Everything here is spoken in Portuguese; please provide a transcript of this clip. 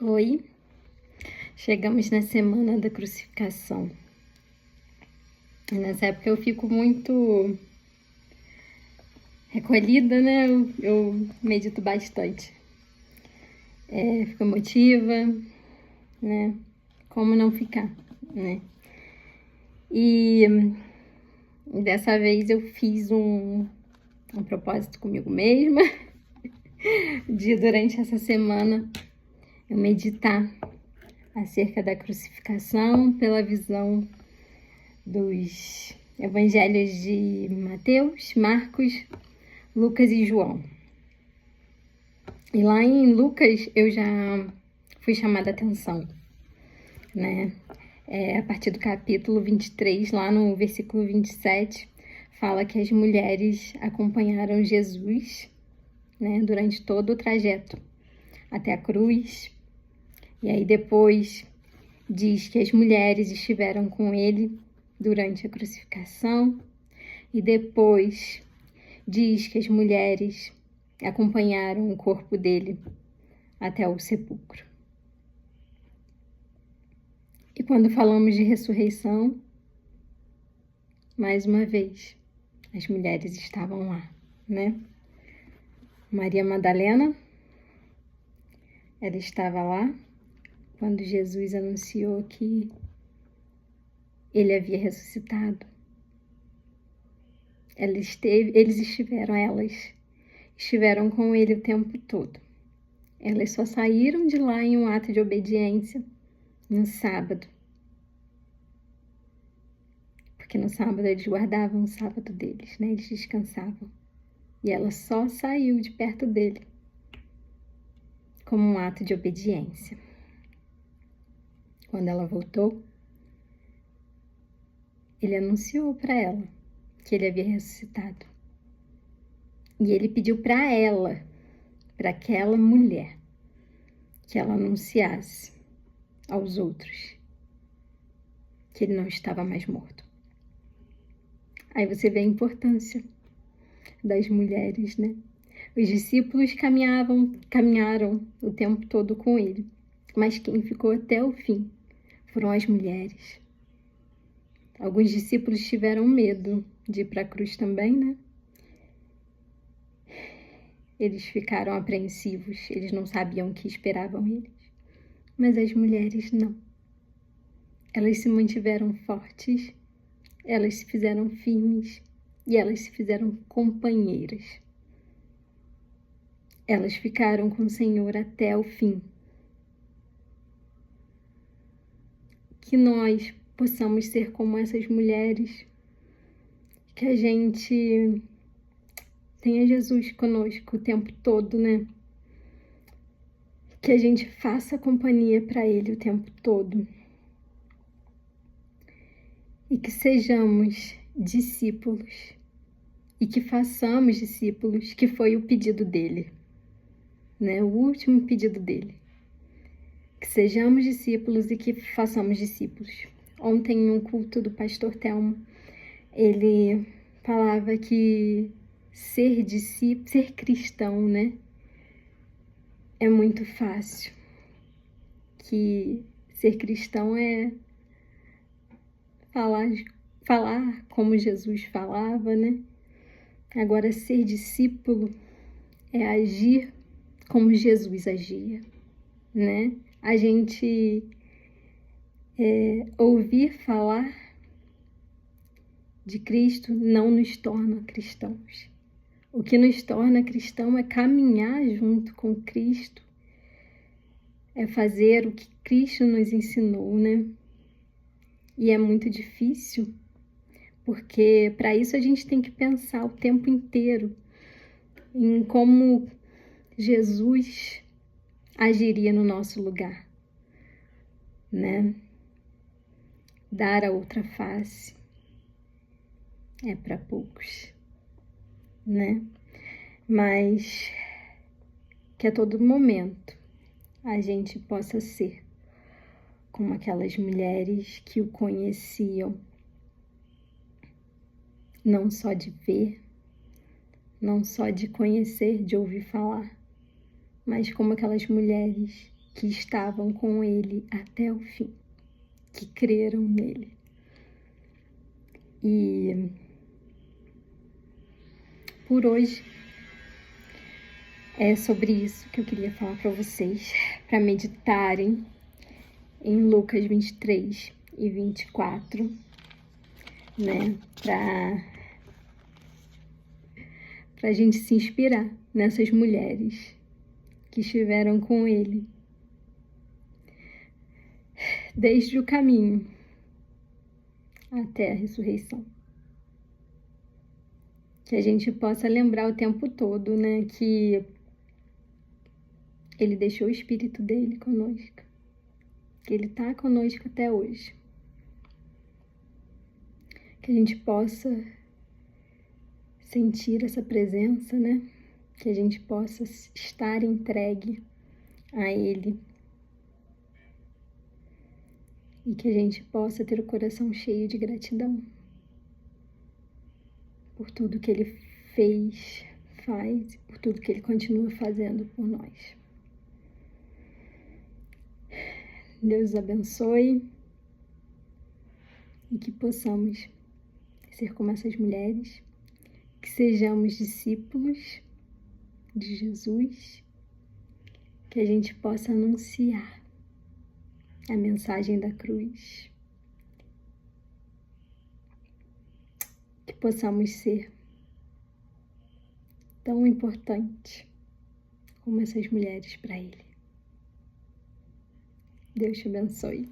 Oi, chegamos na semana da crucificação. E nessa época eu fico muito recolhida, né? Eu medito bastante. Fico emotiva, né? Como não ficar, né? E dessa vez eu fiz um propósito comigo mesma de durante essa semana eu meditar acerca da crucificação pela visão dos evangelhos de Mateus, Marcos, Lucas e João. E lá em Lucas eu já fui chamada a atenção, né? A partir do capítulo 23, lá no versículo 27, fala que as mulheres acompanharam Jesus, né, durante todo o trajeto até a cruz. E aí depois diz que as mulheres estiveram com ele durante a crucificação. E depois diz que as mulheres acompanharam o corpo dele até o sepulcro. E quando falamos de ressurreição, mais uma vez, as mulheres estavam lá, né? Maria Madalena, ela estava lá quando Jesus anunciou que ele havia ressuscitado. Elas estiveram com ele o tempo todo. Elas só saíram de lá em um ato de obediência no sábado. Porque no sábado eles guardavam o sábado deles, né? Eles descansavam. E ela só saiu de perto dele como um ato de obediência. Quando ela voltou, ele anunciou para ela que ele havia ressuscitado. E ele pediu para ela, para aquela mulher, que ela anunciasse aos outros que ele não estava mais morto. Aí você vê a importância das mulheres, né? Os discípulos caminharam o tempo todo com ele, mas quem ficou até o fim foram as mulheres. Alguns discípulos tiveram medo de ir para a cruz também, né? Eles ficaram apreensivos, eles não sabiam o que esperavam eles. Mas as mulheres não. Elas se mantiveram fortes, elas se fizeram firmes e elas se fizeram companheiras. Elas ficaram com o Senhor até o fim. Que nós possamos ser como essas mulheres, que a gente tenha Jesus conosco o tempo todo, né? Que a gente faça companhia para Ele o tempo todo. E que sejamos discípulos. E que façamos discípulos, que foi o pedido dele, né? O último pedido dele. Que sejamos discípulos e que façamos discípulos. Ontem, em um culto do pastor Telmo, ele falava que ser cristão, né? É muito fácil. Que ser cristão é falar como Jesus falava, né? Agora, ser discípulo é agir como Jesus agia, né? A gente ouvir falar de Cristo não nos torna cristãos. O que nos torna cristão é caminhar junto com Cristo, é fazer o que Cristo nos ensinou, né? E é muito difícil, porque para isso a gente tem que pensar o tempo inteiro em como Jesus agiria no nosso lugar, né? Dar a outra face é para poucos, né? Mas que a todo momento a gente possa ser como aquelas mulheres que o conheciam, não só de ver, não só de conhecer, de ouvir falar, mas como aquelas mulheres que estavam com ele até o fim, que creram nele. E por hoje é sobre isso que eu queria falar para vocês, para meditarem em Lucas 23 e 24, né? Para a gente se inspirar nessas mulheres que estiveram com ele desde o caminho até a ressurreição. Que a gente possa lembrar o tempo todo, né, que ele deixou o Espírito dele conosco, que ele está conosco até hoje. Que a gente possa sentir essa presença, né? Que a gente possa estar entregue a ele. E que a gente possa ter o coração cheio de gratidão por tudo que ele fez, faz e por tudo que ele continua fazendo por nós. Deus os abençoe e que possamos ser como essas mulheres, que sejamos discípulos de Jesus, que a gente possa anunciar a mensagem da cruz, que possamos ser tão importantes como essas mulheres para Ele. Deus te abençoe.